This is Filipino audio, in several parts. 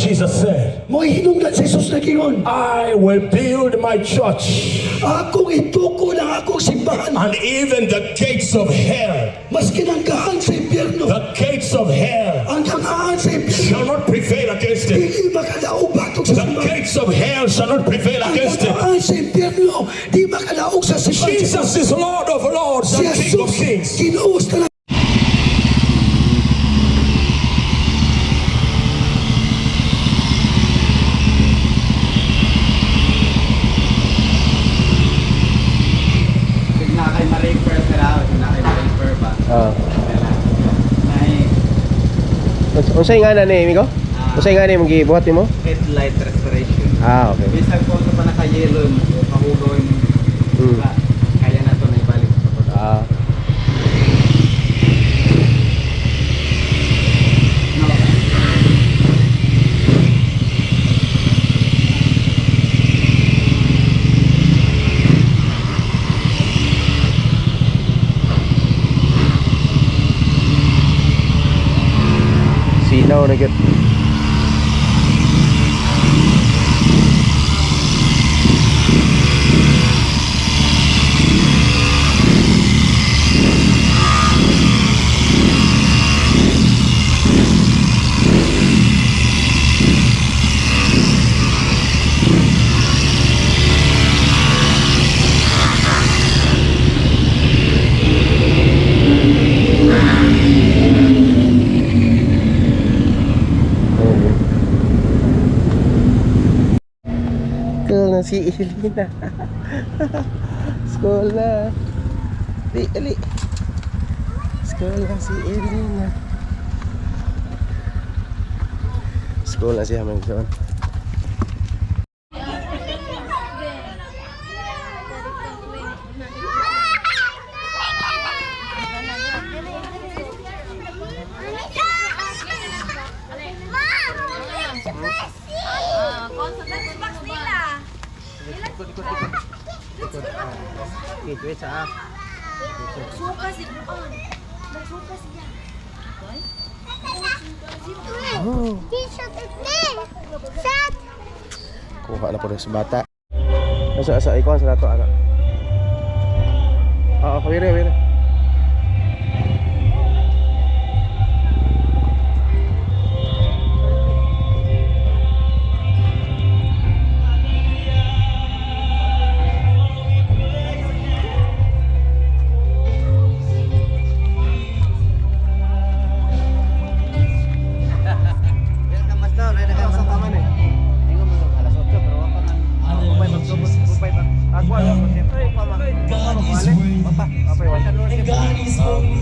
Jesus said, Mo'y hinungdan sa Jesus na gingon, I will build my church, akong ituko ng akong simbahan, and even the gates of hell, mas kinanggahan sa impyerno, the gates of hell ang kangaan sa impyerno, shall not prevail against it. di makadaog batok sa The simbahan. gates of hell shall not prevail Ang against it. kangaan sa impyerno, di makadaog sa simbahan. Jesus is Lord of lords Si and King of Jesus, kings. kinuos na Unsay nga na ni Migo? Unsay nga ni mong gibuhat nimo? Headlight restoration. Okay. Bisag po sa panaka-yellow mo, pahuloy mo. Kaya na to na ibalik sa pag. Sinaw na gyud. Si Elina. School na. Ali. School na si Elina. School na siya magson. Wait sa Suka si Buon. Nagsuka siya. T-shirt ito. Shot. kuha na po rin sa bata. Asa ikuan sa nato anak. Wire.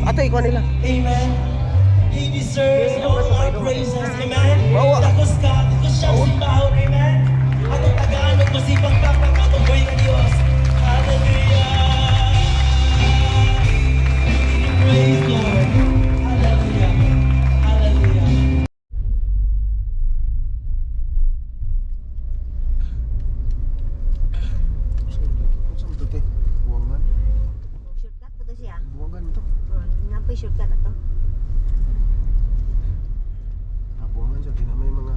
Ato ikuan nila. Amen. He deserves all our praises. Amen. Takos ka, takos siya simbahon. Amen. Ato Tagalog, masipang kapag katuboy ng Diyos. Hallelujah. Praise Lord. Hallelujah. Hallelujah. Shortcut po to siya. Buwangan to. Nga po yung shortcut na to. Buwangan siya, di na may mga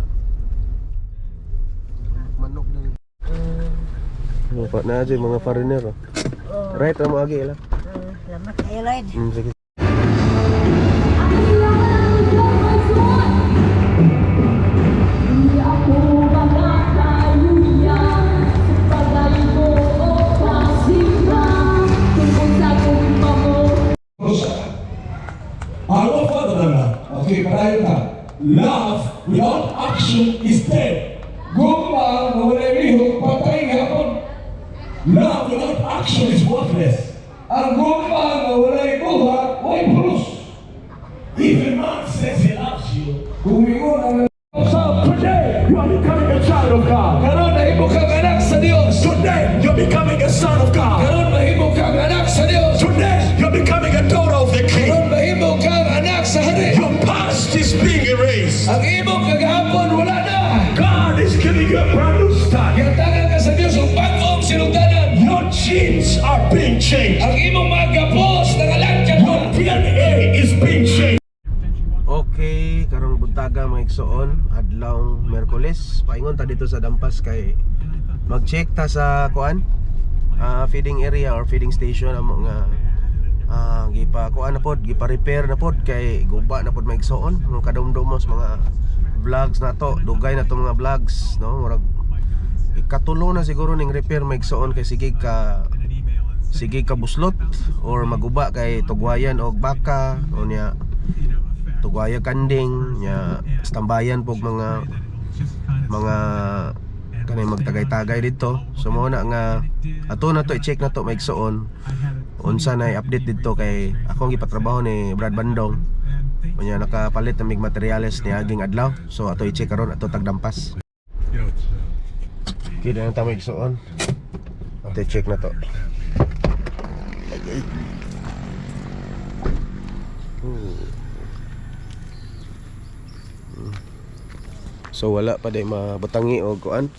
manok na rin. Pa na dyan mga foreigner. Right, ramo agi lang. Lamat kayo, Lloyd. Sige. Our Father than that. Okay, padayon ka. Love without action is dead. Gumba na wala ibihog, patay hapon. Love without action is worthless. Ang gumba na wala ibuha, wala pulos. Even man says he loves you. Kung ingon ang so today, you are becoming a child of God. karon nahimo kang anak sa Dios. Today, you're becoming a son of God. Karon mahimo kang anak sa Dios. Today, you're becoming a daughter of the King. Karon mahimo kang anak sa Hari. Your past is being erased. Ang imong kagahapon wala na. God is giving you a brand new start. Gitangan ka sa Dios ug bag-ong sinugdanan. Your genes are being changed. Ang imong mga gapos nangalangkad mo. Your DNA is being changed. Okay, karong buntaga mga maigsuon adlaw Miyerkules. Paingon ta dito sa Dampas kay mag-check ta sa kuan feeding area or feeding station amo nga gipa kuan na pod, gipa-repair na pod kay guba na pod maigsuon. Mga kadumdumos mga vlogs na to, dugay na to mga vlogs, no? Murag ikatulo na siguro ning repair maigsuon kay sige ka buslot or maguba kay tugwayan og baka o niya tugwaya kanding nya stambayan pog mga kanay magtagay-tagay dito. So mo na nga ato na to i-check na to maigsuon unsa na i-update dito kay akong gipatrabaho ni Brad Bandong. Unya nakapalit na mig materyales ni aging adlaw. So ato i-check karon ato tagdampas. Kida nang ta maigsuon. Ato i-check na to. So wala pa day mabutangi o kuan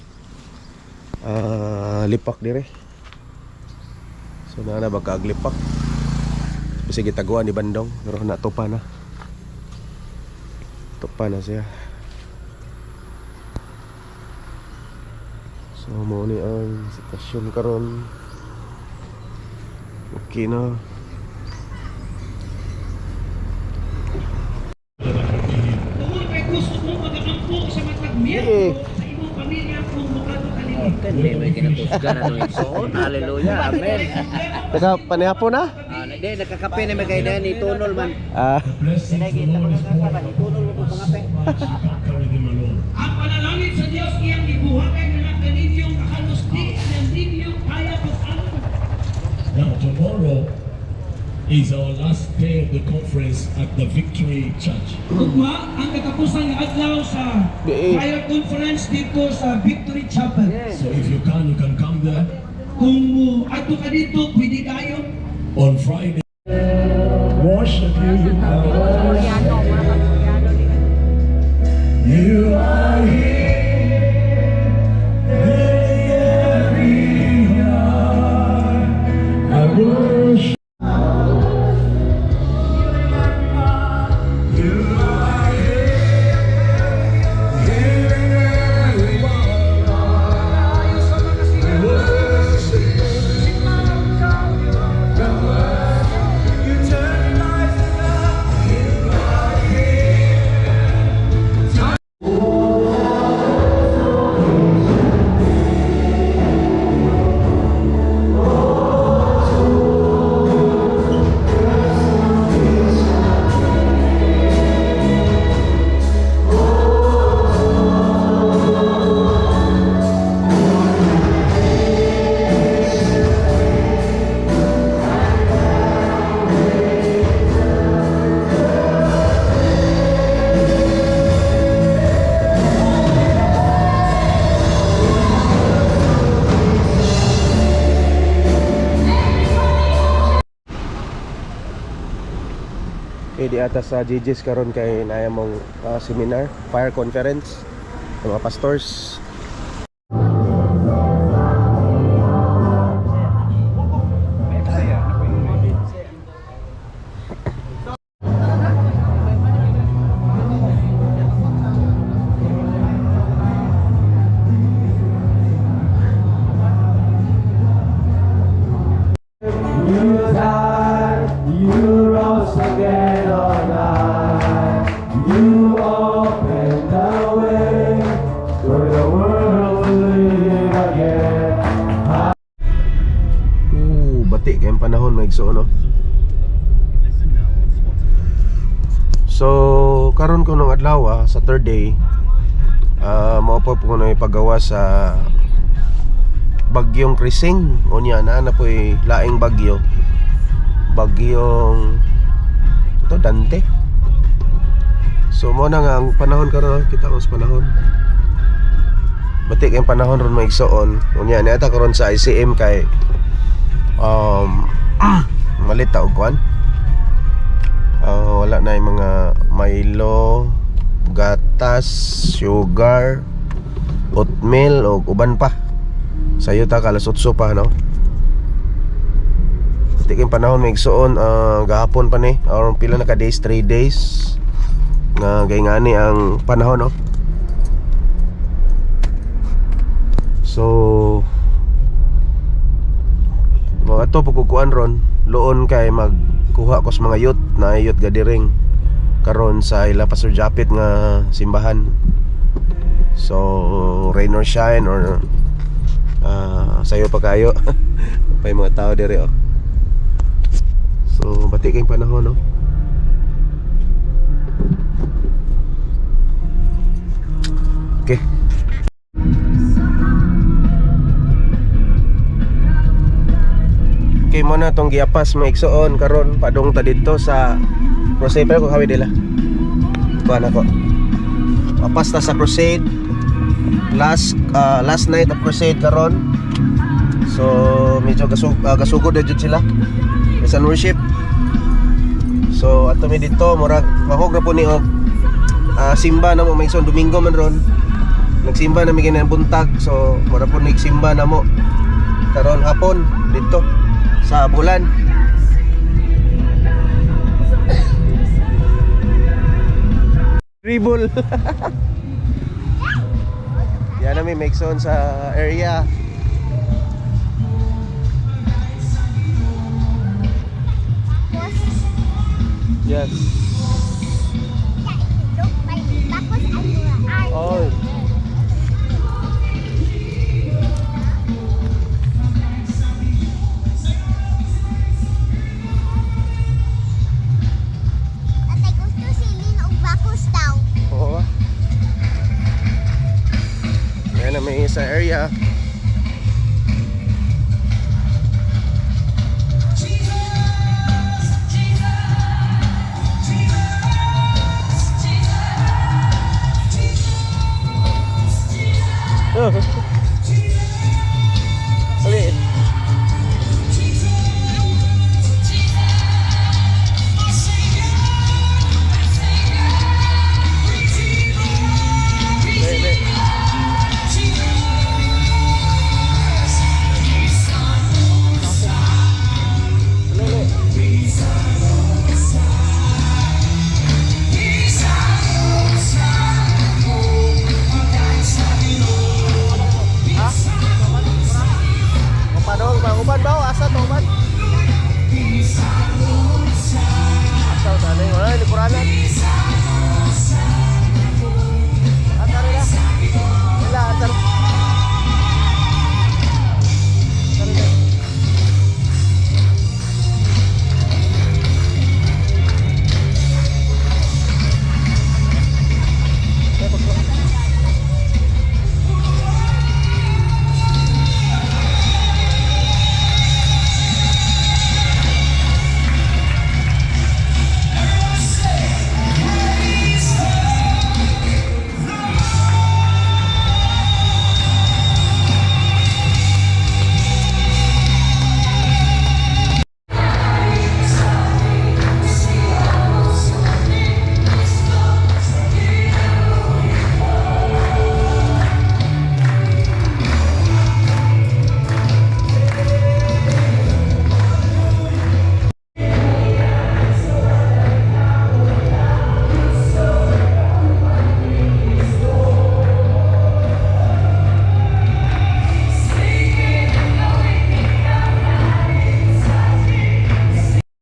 lipak dire. So na baka aglipak kasi gitagawa ni Bandong pero natupa na siya. So mo ni ang sitwasyon karon. Okay na. Kung may gusto mo mag-ampo sa matagmiyero sa imong pamilya kung mukado kanini. Hindi, may kinatusgan na nung igsoon. Hallelujah, amen. Teka panihapo na? Hindi, nakakape na may kainan ni Tunol man. Sinagita Nakakapa ni Tunol mo kung pangape. Ang panalangin sa Diyos iyang ibuhatay na lang kaninyong kahalusti ng ninyong kaya pag-ano. Now tomorrow is our last day of the conference at the Victory Church. Ugma, ang katapusan ng adlaw sa prayer conference dito sa Victory Chapel. So if you can come there Kung ato ka dito, pwede tayo. on Friday. Worship you, Lord. You are here. Every heart I worship. Di atas sa GG's karon kay naya mong seminar, fire conference ng mga pastors. Batik kayong panahon maigso no. So karon ko nung adlaw sa third day maupo po na ipagawa sa bagyong Krising. Unya na po'y laing bagyong ito Dante. So mo na nga ang panahon karon, kita mo sa panahon. Batik kayong panahon ron maigsoon. Unya na ata karon sa ICM kay malita og kwan. Wala na yung mga Milo, gatas, sugar, oatmeal o uban pa. Sayo ta kalas 8 pa no. Tiking panahon may igsuon gahapon pa ni or pila na ka days, 3 days. nga gayngani ang panahon, no? So mga to pagkukuan ron loon kay magkuha ko sa mga youth na youth gathering karon sa ila Pastor Japit nga simbahan. So rain or shine or sayo pa kayo may mga tao dire, oh. So bati kayong panahon, no? Okay. Okay mo na tong giapas mga igsoon karon padung ta dito sa Crusade pero ko hawi dila. Kuan ako. Papas ta sa Crusade. Last night of Crusade karon. So medyo gasugod na jud sila. Sa worship. So ato mi dito murag mahog na po ni og simba na mo may igsoon Domingo man ron. Nagsimba na mi ginan buntag. So mura po nagsimba na mo karon hapon dito sa Bulan. Dribble. Yan na may Megson sa area. Yes. Oh. Tatay gusto silin og bakos daw. Oo. Yan na may sa area. Ulit. Uban ba? Asa to uban? Asa sana yung wala, likuranan. Atar na. Wala, atar.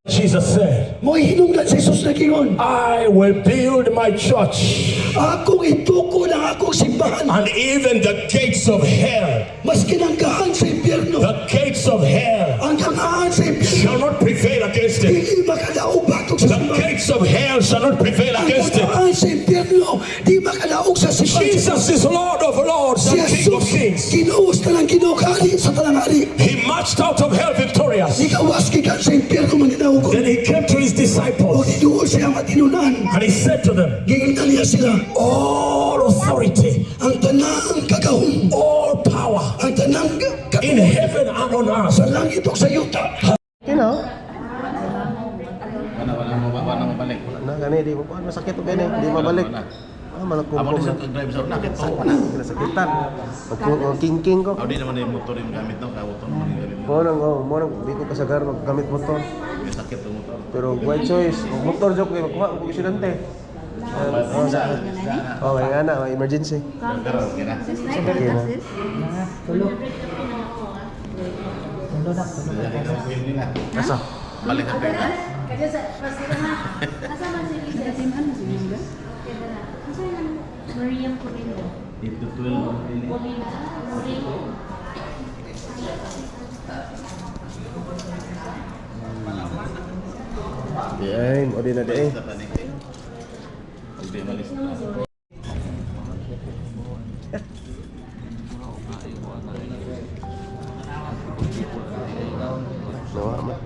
Jesus said, Mo'y hinungdan sa Jesus na gingon, I will build my church, akong ituko ng akong simbahan, and even the gates of hell, mas kinanggahan sa impyerno, the gates of hell ang kangaan sa impyerno, shall not prevail against it. hindi makalaog batok sa The simbahan. gates of hell shall not prevail Ang against it. kangaan sa impyerno, di makalaog sa simbahan. Jesus is Lord of lords Si and King of Jesus, kings. kinuos na lang kinukali sa talangali. He marched out of hell victorious. Ikawas kikan sa impyerno manginaugo. Then he came to his O disciples niduol siya matinunan. and he said to them, Gingan niya sila, all authority, ang tanang kagahong, all power ang tanang in heaven and on earth sa langit o sa yuta. You know? Wala mo balik. Na gani di mo masakit og gani, di mabalik. Malakong Amo ko. ni sa drive sa nakit to. Nasakitan. King ko. Audi naman yung motor yung gamit no, kawo to naman yung gamit. Mo nang di ko kasagar maggamit motor. May sakit ang motor. Pero white choice, og motor jok kay magkuha og aksidente. Oh, may nga na, may emergency. Sige na. Asa? Balik ka pera. Kaya sa pasira na. Asa man si Lisa? Ano si Lisa? Asa yan? Mariam Corino. Dito 12 ang pili. Corino. Yan, o din na din. Hindi malis. Nawa man.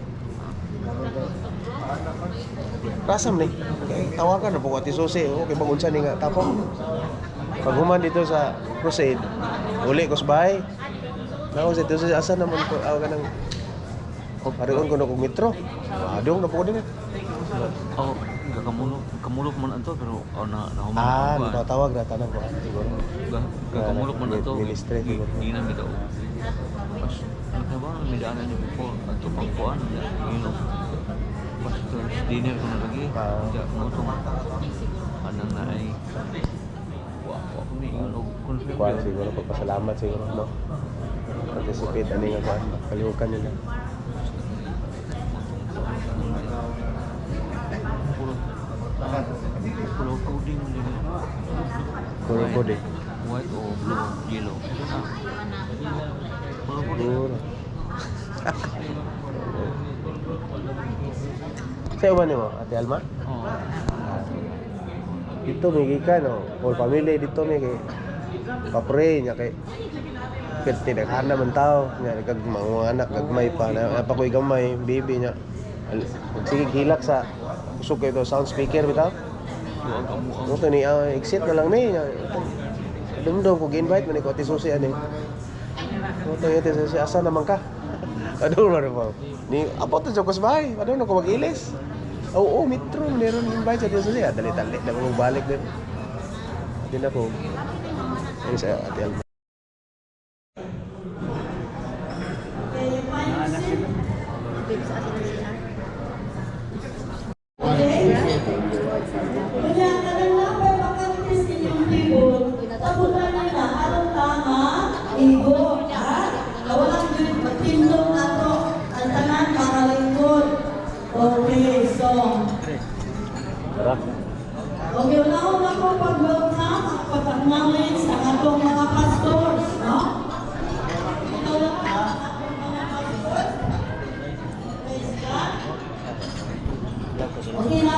Rasam ni. Tawagan na po ati susi. Okay, bagunsa ni nga tapos. Pag human dito sa Crusade, uli ko sa bahay. Naku sa dito asa naman ko ka ng parion ko na kong metro. Adong na po din. Oh, kamulok man anto pero na Ah, natawag na tanang ko siguro. kamulok man anto. Ministry siguro. Hindi na bitaw. Pas ano ba ang midaanan niyo before ato pagkuan ya, you know. Pas dinner ko na lagi. Ya mo to. Anang na ay wa ko ni confirm. Kuan siguro pagpasalamat siguro no. Participate ani nga kuan, kalihukan nila. Pulau puding din. Puro po din. White or blue, yellow. Pulau puding. Puro. Sa'yo ba nimo, Ate Alma? Oh. Dito may gikan, no? Whole family dito may kay papre niya kay tinaghan naman tao niya kag mga anak gagmay pa na pa ko'y gamay baby niya sige hilak sa usok ito sound speaker bitaw mo to ni exit na lang ni dumdum ko gi-invite man ko ati susi ani mo to ito sa asa naman ka adun ra po ni abot to sa bahay adun ko mag-ilis oo metro meron invite sa ati susi dali-dali na ko balik din din ako ay sa ati Alma. Okay, so Tara. okay, unahon ako pag-welcome at pag-acknowledge sa atong mga pastors, no? Ito lang ang atong mga pastors. Praise God. Okay, na